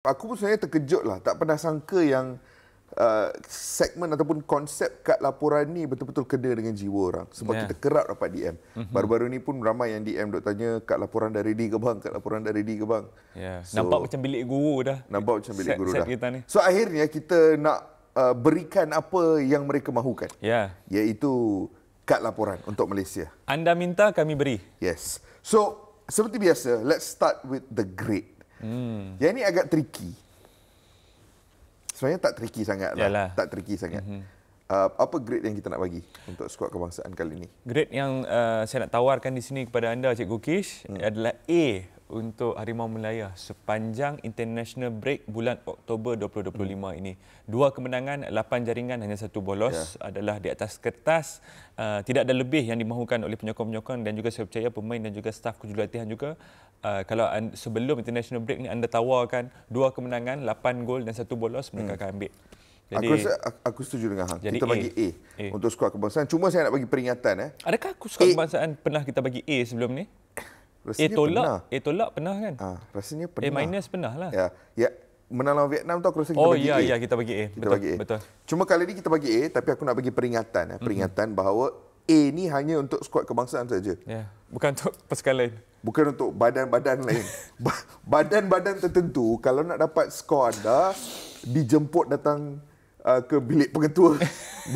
Aku pun sebenarnya terkejut lah. Tak pernah sangka yang segmen ataupun konsep kad laporan ni betul-betul kena dengan jiwa orang. Sebab kita kerap dapat DM. Baru-baru ni pun ramai yang DM duk tanya, kad laporan dah ready ke bang? Kad laporan dah ready ke bang? So, nampak macam bilik guru dah. Nampak macam bilik guru dah. Kita ni. So akhirnya kita nak berikan apa yang mereka mahukan. Iaitu kad laporan untuk Malaysia. Anda minta, kami beri. Yes. So seperti biasa, let's start with the grade. Yang ini agak tricky. Sebenarnya tak tricky sangat lah. Tak tricky sangat. Apa grade yang kita nak bagi untuk skuad kebangsaan kali ini? Grade yang saya nak tawarkan di sini kepada anda, Cikgu Kish, adalah A untuk Harimau Melaya sepanjang international break bulan Oktober 2025 ini. 2 kemenangan, 8 jaringan, hanya 1 bolos adalah di atas kertas. Tidak ada lebih yang dimahukan oleh penyokong-penyokong dan juga saya percaya pemain dan juga staf kejurulatihan juga. Kalau sebelum international break ni anda tawarkan 2 kemenangan, 8 gol dan 1 bolos, mereka akan ambil. Jadi, aku setuju dengan hang. Kita bagi A untuk skuad kebangsaan. Cuma saya nak bagi peringatan. Adakah skuad kebangsaan pernah kita bagi A sebelum ni? Rasanya tolak pernah kan? Rasanya pernah. A- pernah lah. Ya. Menang lawan Vietnam tu aku rasa kita bagi A. Ya, kita bagi A. Betul. Cuma kali ni kita bagi A, tapi aku nak bagi peringatan. Peringatan bahawa A ni hanya untuk skuad kebangsaan saja. Bukan untuk pasukan lain. Bukan untuk badan-badan lain. Badan-badan tertentu, kalau nak dapat skor anda, dijemput datang ke bilik pengetua,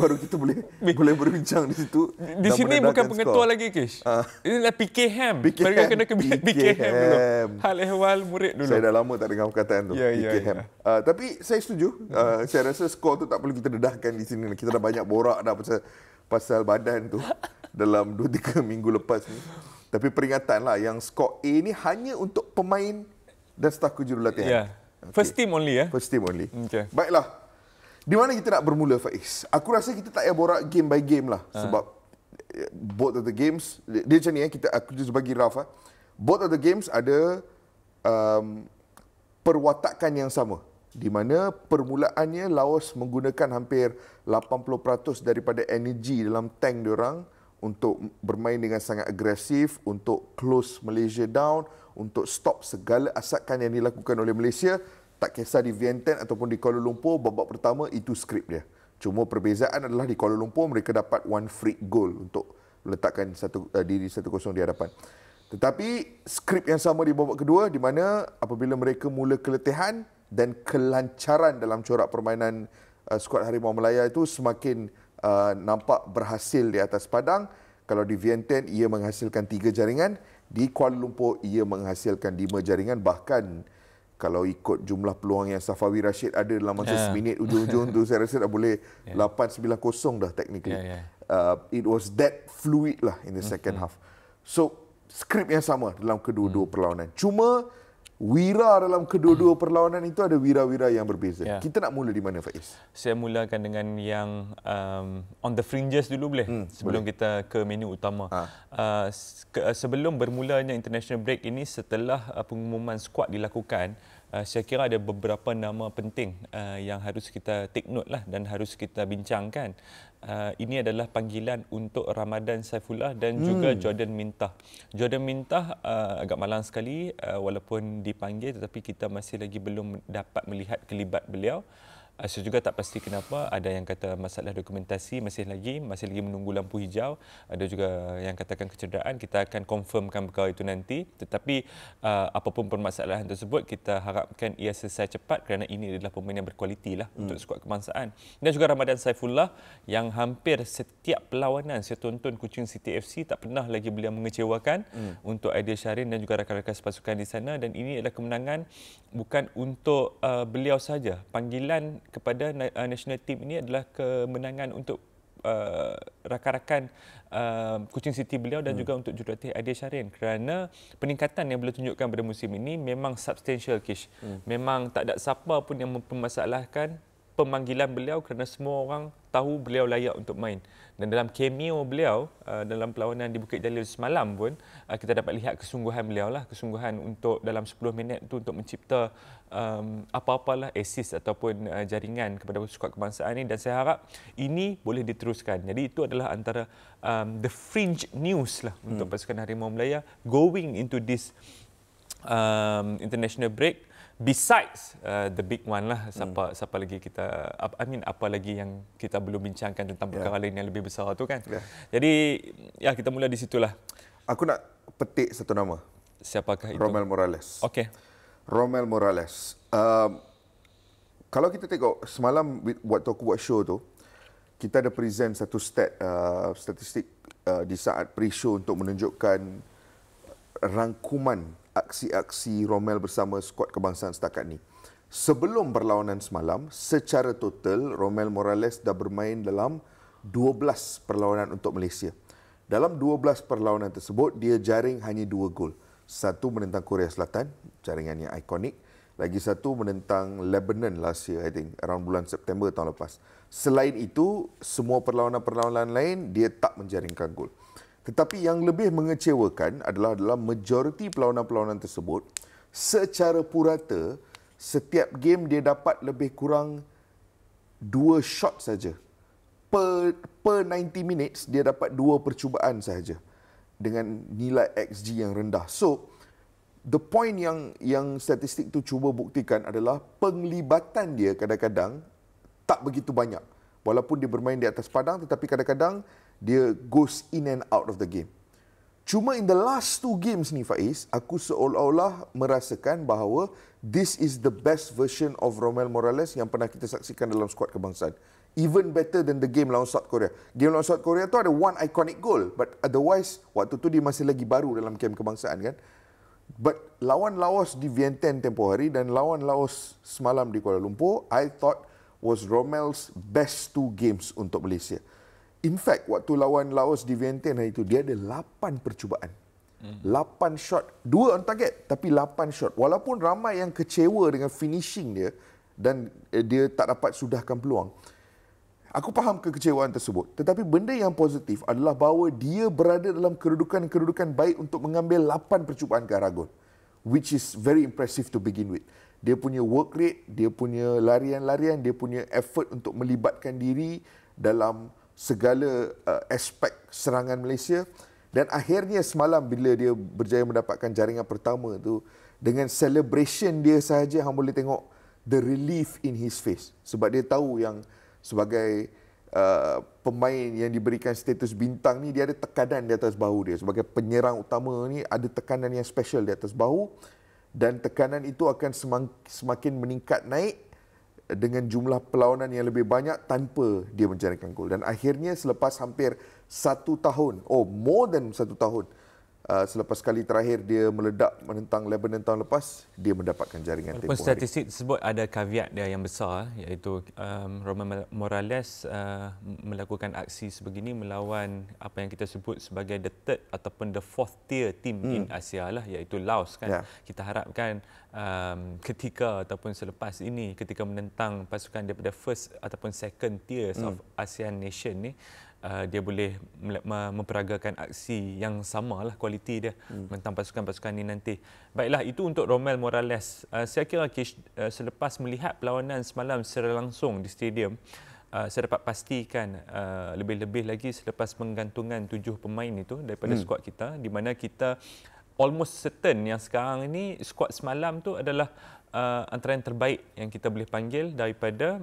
baru kita boleh berbincang di situ. Di sini bukan pengetua lagi, Kish. Inilah PKM. Mereka kena ke bilik PKM dulu. Hal ehwal murid dulu. Saya dah lama tak dengar perkataan tu. PKM. Tapi saya setuju. Saya rasa skor tu tak perlu kita dedahkan di sini. Kita dah banyak borak dah pasal badan tu dalam 2-3 minggu lepas ni. Tapi peringatan lah yang skor A ni hanya untuk pemain dan staf kejurulatihan. First team only ya. First team only. Baiklah. Di mana kita nak bermula, Faiz? Aku rasa kita tak payah borak game by game lah. Sebab both of the games, dia macam ni aku just bagi rough. Both of the games ada perwatakan yang sama. Di mana permulaannya Laos menggunakan hampir 80% daripada energi dalam tank diorang untuk bermain dengan sangat agresif, untuk close Malaysia down, untuk stop segala asakan yang dilakukan oleh Malaysia. Tak kisah di Vientiane ataupun di Kuala Lumpur, babak pertama itu skrip dia. Cuma perbezaan adalah di Kuala Lumpur mereka dapat one free goal untuk meletakkan diri 1-0 di hadapan. Tetapi skrip yang sama di babak kedua di mana apabila mereka mula keletihan dan kelancaran dalam corak permainan skuad Harimau Melaya itu semakin nampak berhasil di atas padang. Kalau di Vientiane ia menghasilkan 3 jaringan, di Kuala Lumpur ia menghasilkan 5 jaringan, bahkan kalau ikut jumlah peluang yang Safawi Rashid ada dalam masa seminit ujung-ujung tu, saya rasa dah boleh 8-9-0 dah technically. It was that fluid lah in the second half. So, skrip yang sama dalam kedua-dua perlawanan. Cuma, wira dalam kedua-dua perlawanan itu ada wira-wira yang berbeza. Kita nak mula di mana, Faiz? Saya mulakan dengan yang on the fringes dulu boleh? Sebelum kita ke menu utama. Sebelum bermulanya international break ini, setelah pengumuman skuad dilakukan, saya kira ada beberapa nama penting yang harus kita take note lah dan harus kita bincangkan. Ini adalah panggilan untuk Ramadan Saifullah dan juga Jordan Mintah. Jordan Mintah agak malang sekali walaupun dipanggil, tetapi kita masih lagi belum dapat melihat kelibat beliau. Saya juga tak pasti kenapa. Ada yang kata masalah dokumentasi masih lagi menunggu lampu hijau. Ada juga yang katakan kecederaan. Kita akan confirmkan perkara itu nanti. Tetapi apapun permasalahan tersebut, kita harapkan ia selesai cepat kerana ini adalah pemain yang berkualiti lah untuk skuad kebangsaan. Dan juga Ramadan Saifullah yang hampir setiap perlawanan saya tonton Kuching City FC tak pernah lagi beliau mengecewakan untuk Aidil Syarin dan juga rakan-rakan sepasukan di sana. Dan ini adalah kemenangan bukan untuk beliau saja. Panggilan kepada national team ini adalah kemenangan untuk rakan-rakan Kuching City beliau dan juga untuk jurulatih Aidil Syarin, kerana peningkatan yang beliau tunjukkan pada musim ini memang substantial, Kish. Memang tak ada siapa pun yang mempermasalahkan pemanggilan beliau kerana semua orang tahu beliau layak untuk main. Dan dalam cameo beliau dalam perlawanan di Bukit Jalil semalam pun kita dapat lihat kesungguhan beliau lah, kesungguhan untuk dalam 10 minit itu untuk mencipta apa-apalah assist ataupun jaringan kepada skuad kebangsaan ini, dan saya harap ini boleh diteruskan. Jadi itu adalah antara the fringe news lah untuk pasukan Harimau Melaya going into this international break. besides the big one lah, siapa lagi kita, apa lagi yang kita belum bincangkan tentang perkara lain yang lebih besar tu kan. Jadi ya, kita mula di situlah. Aku nak petik satu nama. Siapakah itu? Romel Morales. Okey. Romel Morales. Kalau kita tengok semalam waktu aku buat show tu, kita ada present satu statistik di saat pre-show untuk menunjukkan rangkuman aksi-aksi Romel bersama skuad kebangsaan setakat ni. Sebelum perlawanan semalam, secara total Romel Morales dah bermain dalam 12 perlawanan untuk Malaysia. Dalam 12 perlawanan tersebut, dia jaring hanya 2 gol. Satu menentang Korea Selatan, jaringan yang ikonik. Lagi satu menentang Lebanon last year, I think, around bulan September tahun lepas. Selain itu, semua perlawanan-perlawanan lain, dia tak menjaringkan gol. Tetapi yang lebih mengecewakan adalah dalam majoriti perlawanan-perlawanan tersebut, secara purata, setiap game dia dapat lebih kurang 2 shot saja. Per 90 minutes, dia dapat 2 percubaan sahaja dengan nilai XG yang rendah. So, the point yang statistik tu cuba buktikan adalah penglibatan dia kadang-kadang tak begitu banyak. Walaupun dia bermain di atas padang, tetapi kadang-kadang dia goes in and out of the game. Cuma in the last 2 games ni, Faiz, aku seolah-olah merasakan bahawa this is the best version of Romel Morales yang pernah kita saksikan dalam skuad kebangsaan. Even better than the game lawan South Korea. Game lawan South Korea tu ada one iconic goal, but otherwise waktu tu dia masih lagi baru dalam game kebangsaan kan. But lawan Laos di Vientiane tempoh hari dan lawan Laos semalam di Kuala Lumpur, I thought was Romel's best 2 games untuk Malaysia. In fact, waktu lawan Laos di Vientiane hari itu, dia ada 8 percubaan. 8 shot. 2 on target, tapi 8 shot. Walaupun ramai yang kecewa dengan finishing dia dan dia tak dapat sudahkan peluang. Aku faham kekecewaan tersebut. Tetapi benda yang positif adalah bahawa dia berada dalam kedudukan-kedudukan baik untuk mengambil 8 percubaan ke arah gol. Which is very impressive to begin with. Dia punya work rate, dia punya larian-larian, dia punya effort untuk melibatkan diri dalam segala aspek serangan Malaysia. Dan akhirnya semalam bila dia berjaya mendapatkan jaringan pertama tu, dengan celebration dia sahaja, hang boleh tengok the relief in his face. Sebab dia tahu yang sebagai pemain yang diberikan status bintang ni, dia ada tekanan di atas bahu dia. Sebagai penyerang utama ni, ada tekanan yang special di atas bahu. Dan tekanan itu akan semakin meningkat naik dengan jumlah perlawanan yang lebih banyak tanpa dia menjaringkan gol. Dan akhirnya selepas hampir 1 tahun, more than 1 tahun, selepas kali terakhir dia meledak menentang Lebanon tahun lepas, dia mendapatkan jaringan tempoh hari. Statistik tersebut ada caveat dia yang besar, iaitu Romel Morales melakukan aksi sebegini melawan apa yang kita sebut sebagai the third ataupun the fourth tier team in Asia lah, iaitu Laos kan. Kita harapkan ketika ataupun selepas ini, ketika menentang pasukan daripada first ataupun second tiers of ASEAN nation ni, dia boleh memperagakan aksi yang sama lah kualiti dia tentang pasukan-pasukan ini nanti. Baiklah, itu untuk Romel Morales. Saya kira selepas melihat perlawanan semalam secara langsung di stadium, saya dapat pastikan lebih-lebih lagi selepas penggantungan 7 pemain itu daripada skuad kita, di mana kita almost certain yang sekarang ini skuad semalam tu adalah antara yang terbaik yang kita boleh panggil daripada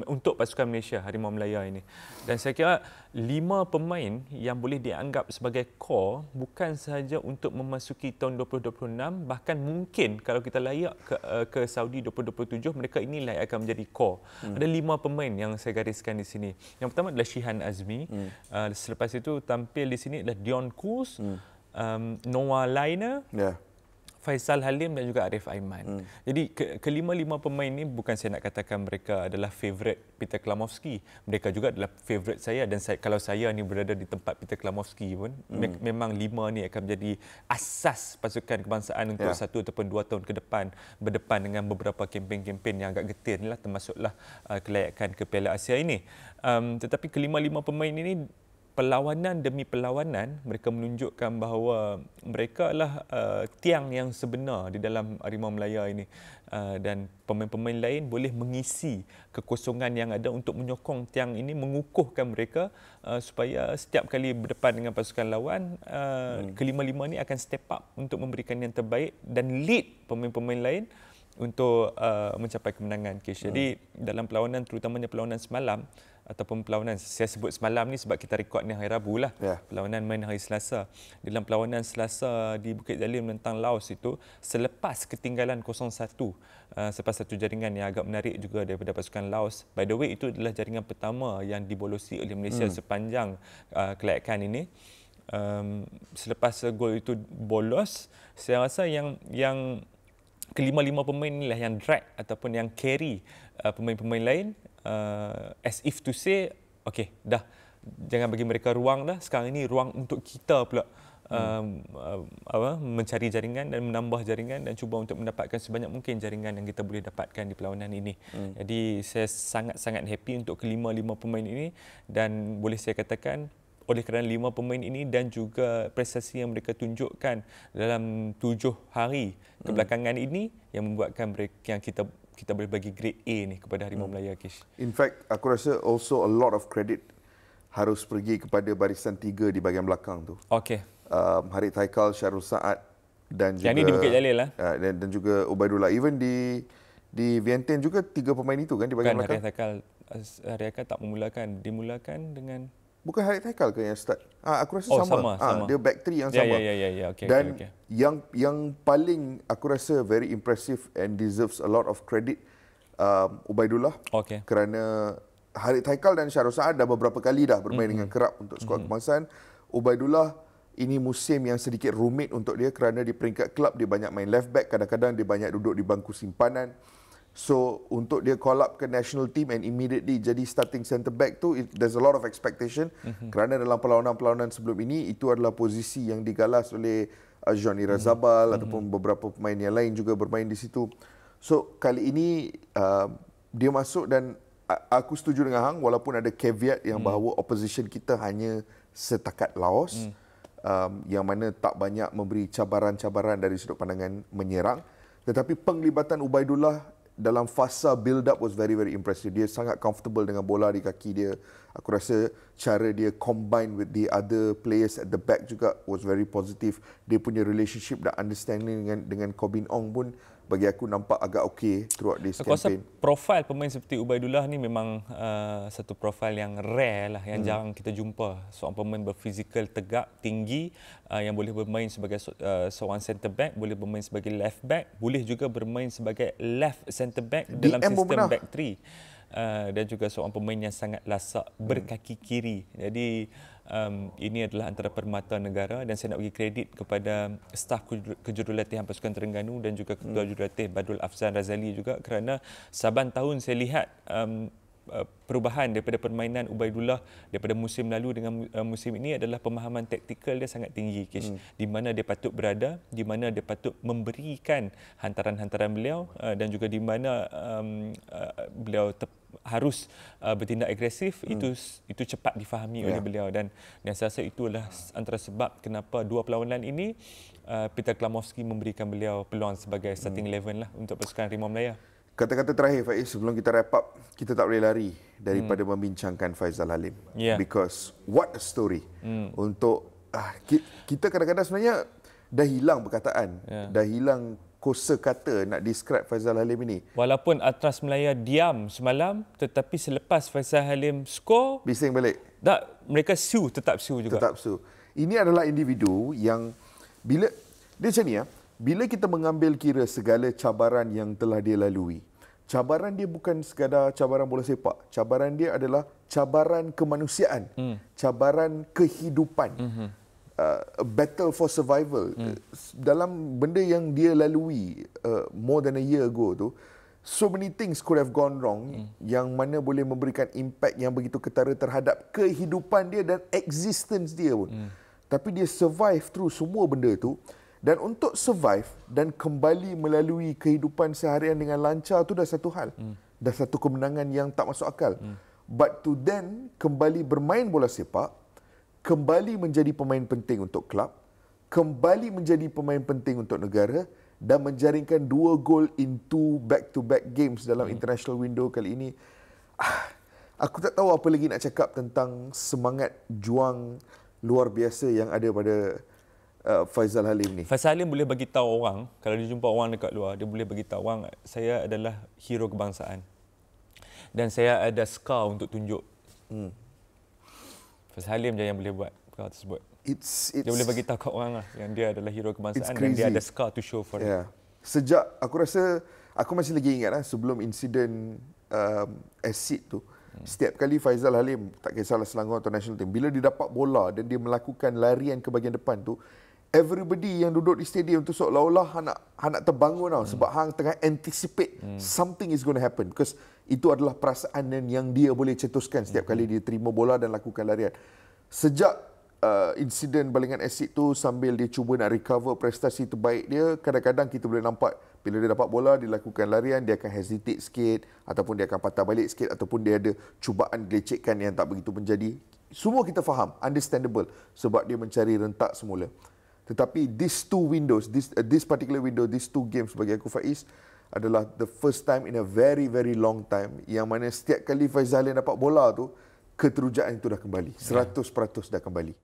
untuk pasukan Malaysia Harimau Melaya ini. Dan saya kira 5 pemain yang boleh dianggap sebagai core bukan sahaja untuk memasuki tahun 2026, bahkan mungkin kalau kita layak ke Saudi 2027, mereka inilah yang akan menjadi core. Ada 5 pemain yang saya gariskan di sini. Yang pertama adalah Shihan Azmi. Selepas itu tampil di sini adalah Dion Kuz, Noah Liner, Faisal Halim dan juga Arif Aiman. Jadi kelima-lima pemain ni bukan saya nak katakan mereka adalah favourite Peter Klamovski. Mereka juga adalah favourite saya, dan kalau saya ni berada di tempat Peter Klamovski pun, memang 5 ni akan menjadi asas pasukan kebangsaan untuk 1 ataupun 2 tahun ke depan, berdepan dengan beberapa kempen-kempen yang agak getir ni lah, termasuklah kelayakan ke Piala Asia ini. Tetapi kelima-lima pemain ini perlawanan demi perlawanan, mereka menunjukkan bahawa mereka adalah tiang yang sebenar di dalam Harimau Melaya ini. Dan pemain-pemain lain boleh mengisi kekosongan yang ada untuk menyokong tiang ini, mengukuhkan mereka supaya setiap kali berdepan dengan pasukan lawan, kelima-lima ni akan step up untuk memberikan yang terbaik dan lead pemain-pemain lain untuk mencapai kemenangan. Jadi dalam perlawanan, terutamanya perlawanan semalam, ataupun perlawanan, saya sebut semalam ni sebab kita rekod ni hari Rabu lah. Perlawanan main hari Selasa. Dalam perlawanan Selasa di Bukit Jalil menentang Laos itu, selepas ketinggalan 0-1, selepas satu jaringan yang agak menarik juga daripada pasukan Laos. By the way, itu adalah jaringan pertama yang dibolosi oleh Malaysia sepanjang kelayakan ini. Selepas gol itu bolos, saya rasa yang kelima-lima pemain inilah yang drag ataupun yang carry pemain-pemain lain, as if to say, okay, dah, jangan bagi mereka ruang dah, sekarang ini ruang untuk kita pula mencari jaringan dan menambah jaringan dan cuba untuk mendapatkan sebanyak mungkin jaringan yang kita boleh dapatkan di perlawanan ini. Jadi saya sangat-sangat happy untuk kelima-lima pemain ini, dan boleh saya katakan oleh kerana 5 pemain ini dan juga prestasi yang mereka tunjukkan dalam 7 hari kebelakangan ini yang membuatkan mereka, yang kita boleh bagi grade A ni kepada Harimau Melaya, Kish. In fact, aku rasa also a lot of credit harus pergi kepada barisan 3 di bahagian belakang tu. Okey. Harith Haikal, Syarul Saad dan juga yang ni di Bukit Jalil lah. Dan juga Ubaidullah. Even di Vientiane juga 3 pemain itu kan di bahagian belakang. Harith Haikal tak dimulakan dengan, bukan Harith Haikal ke yang start? Aku rasa sama. Dia back 3 yang sama. Ya. Okay, dan okay. Yang paling aku rasa very impressive and deserves a lot of credit, Ubaidullah. Okay. Kerana Harith Haikal dan Syarul Saad dah beberapa kali dah bermain dengan kerap untuk skuad kebangsaan. Ubaidullah, ini musim yang sedikit rumit untuk dia kerana di peringkat kelab dia banyak main left back, kadang-kadang dia banyak duduk di bangku simpanan. So untuk dia call up ke national team and immediately jadi starting centre back tu, there's a lot of expectation kerana dalam perlawanan-perlawanan sebelum ini itu adalah posisi yang digalas oleh Johnny Razabal ataupun beberapa pemain yang lain juga bermain di situ. So kali ini dia masuk, dan aku setuju dengan Hang walaupun ada caveat yang bahawa opposition kita hanya setakat Laos, yang mana tak banyak memberi cabaran-cabaran dari sudut pandangan menyerang, tetapi penglibatan Ubaidullah dalam fasa build up was very impressive. Dia sangat comfortable dengan bola di kaki dia. Aku rasa cara dia combine with the other players at the back juga was very positive. Dia punya relationship dan understanding dengan Kobin Ong pun bagi aku nampak agak okey throughout this campaign. Aku rasa profil pemain seperti Ubaidullah ni memang satu profil yang rare lah, yang jarang kita jumpa. Seorang pemain berfizikal tegak, tinggi, yang boleh bermain sebagai seorang centre back, boleh bermain sebagai left back, boleh juga bermain sebagai left centre back dalam sistem back 3. Dan juga seorang pemain yang sangat lasak berkaki kiri. Jadi ini adalah antara permata negara, dan saya nak bagi kredit kepada staf kejurulatihan pasukan Terengganu dan juga ketua jurulatih Badrul Afzan Razali juga, kerana saban tahun saya lihat perubahan daripada permainan Ubaidullah daripada musim lalu dengan musim ini adalah pemahaman taktikal dia sangat tinggi, Kish. Di mana dia patut berada, di mana dia patut memberikan hantaran-hantaran beliau, dan juga di mana beliau harus bertindak agresif, itu cepat difahami oleh beliau, dan saya rasa itulah antara sebab kenapa 2 perlawanan ini Peter Klamovski memberikan beliau peluang sebagai starting 11 lah untuk pasukan Harimau Melaya. Kata-kata terakhir, Faiz, sebelum kita wrap up, kita tak boleh lari daripada membincangkan Faizal Halim. Because what a story. Untuk kita kadang-kadang sebenarnya dah hilang perkataan, dah hilang kosa kata nak describe Faizal Halim ini. Walaupun Atras Melaya diam semalam, tetapi selepas Faizal Halim skor, bising balik. Mereka tetap siu juga. Tetap siu. Ini adalah individu yang bila dia macam ni, bila kita mengambil kira segala cabaran yang telah dia lalui, cabaran dia bukan sekadar cabaran bola sepak. Cabaran dia adalah cabaran kemanusiaan, cabaran kehidupan, a battle for survival. Dalam benda yang dia lalui more than a year ago tu, so many things could have gone wrong, yang mana boleh memberikan impact yang begitu ketara terhadap kehidupan dia dan existence dia pun. Tapi dia survive through semua benda tu. Dan untuk survive dan kembali melalui kehidupan seharian dengan lancar tu dah satu hal. Dah satu kemenangan yang tak masuk akal. But to then kembali bermain bola sepak, kembali menjadi pemain penting untuk klub, kembali menjadi pemain penting untuk negara dan menjaringkan 2 gol in 2 back-to-back games dalam international window kali ini. Aku tak tahu apa lagi nak cakap tentang semangat juang luar biasa yang ada pada Faizal Halim ni. Faizal Halim boleh bagi tahu orang, kalau dia jumpa orang dekat luar, dia boleh bagi tahu orang, saya adalah hero kebangsaan. Dan saya ada scar untuk tunjuk. Faizal Halim je yang boleh buat perkara tersebut. Dia boleh bagi tahu kat orang lah yang dia adalah hero kebangsaan dan dia ada scar to show for it. Sejak aku rasa, aku masih lagi ingat sebelum insiden acid tu, setiap kali Faizal Halim, tak kisahlah Selangor atau national team, bila dia dapat bola dan dia melakukan larian ke bahagian depan tu, everybody yang duduk di stadium tu seolah-olah nak terbangun sebab hang tengah anticipate something is going to happen, because itu adalah perasaan yang dia boleh cetuskan setiap kali dia terima bola dan lakukan larian. Sejak insiden balingan asid tu, sambil dia cuba nak recover prestasi terbaik dia, kadang-kadang kita boleh nampak bila dia dapat bola, dia lakukan larian, dia akan hesitate sikit, ataupun dia akan patah balik sikit, ataupun dia ada cubaan gelecekkan yang tak begitu menjadi. Semua kita faham, understandable, sebab dia mencari rentak semula. Tetapi these two windows, this particular window, these two games bagi aku, Faiz, adalah the first time in a very, very long time yang mana setiap kali Faizal Halim dapat bola tu, keterujaan itu dah kembali. 100% dah kembali.